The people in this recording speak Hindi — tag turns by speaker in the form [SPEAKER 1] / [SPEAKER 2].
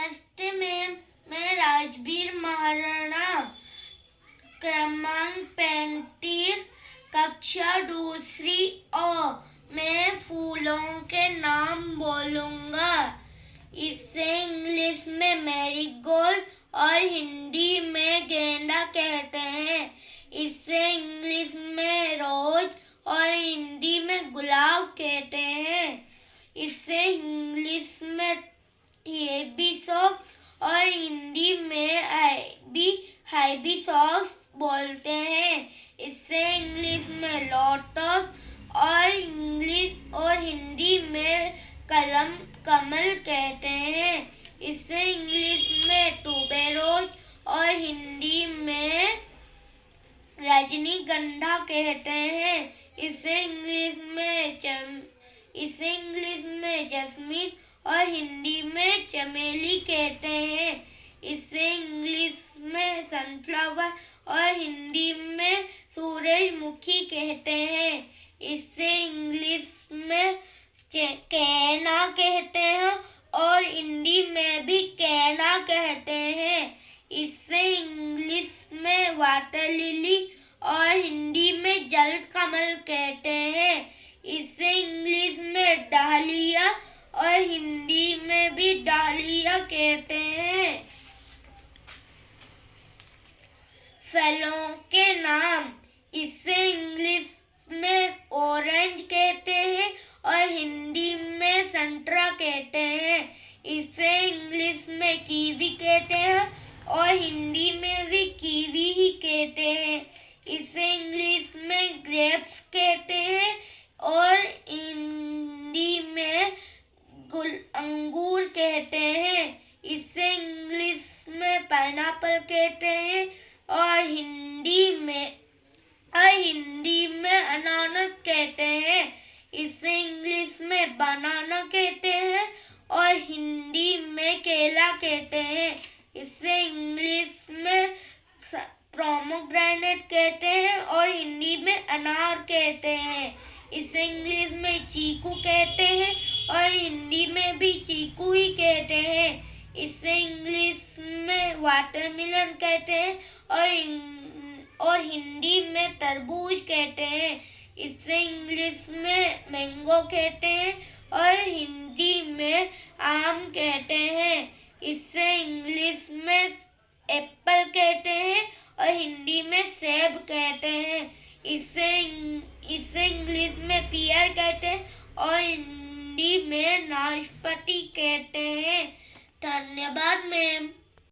[SPEAKER 1] नमस्ते मैम, मैं राजवीर महाराणा क्रमांक 35 कक्षा दूसरी मैं फूलों के नाम बोलूँगा। इसे इंग्लिश में मैरीगोल्ड और हिंदी में गेंदा कहते हैं। इसे इंग्लिश में रोज और हिंदी में गुलाब कहते हैं। इसे इंग्लिश में हिबिस्कस और हिंदी में हाइबिस्कस बोलते हैं। इसे इंग्लिश में लोटस और हिंदी में कमल कहते हैं। इसे इंग्लिश में ट्यूबेरोज और हिंदी में रजनीगंधा कहते हैं। इसे इंग्लिश में जैस्मीन और हिंदी में चमेली कहते हैं। इसे इंग्लिश में सनफ्लावर और हिंदी में सूरजमुखी कहते हैं। इसे इंग्लिश में कैना कहते हैं और हिंदी में भी कैना कहते हैं। इसे इंग्लिश में वाटर लिली और हिंदी में जल कमल कहते हैं। इसे इंग्लिश में डालिया और हिंदी में भी डालिया कहते हैं। फलों के नाम, इसे इंग्लिश में ऑरेंज कहते हैं और हिंदी में संतरा कहते हैं। इसे इंग्लिश में कीवी कहते हैं और हिंदी में भी कीवी ही कहते हैं। इसे इंग्लिश में ग्रेप्स कहते हैं और हिंदी में अंगूर कहते हैं। इसे इंग्लिश में पाइनएप्पल कहते हैं और हिंदी में अनानास कहते हैं। इसे इंग्लिश में बनाना कहते हैं और हिंदी में केला कहते हैं। इसे इंग्लिश में पोमेग्रेनेट कहते हैं और हिंदी में अनार कहते हैं। इसे इंग्लिश में चीकू कहते हैं और हिंदी में भी चीकू ही कहते हैं। इसे इंग्लिश में वाटरमेलन कहते हैं और हिंदी में तरबूज कहते हैं। इसे इंग्लिश में मैंगो कहते हैं और हिंदी में आम कहते हैं। इसे इंग्लिश में एप्पल कहते हैं और हिंदी में सेब कहते हैं। इसे इंग्लिश में पियर कहते हैं और हिंदी में नाशपाती कहते हैं। धन्यवाद मैम।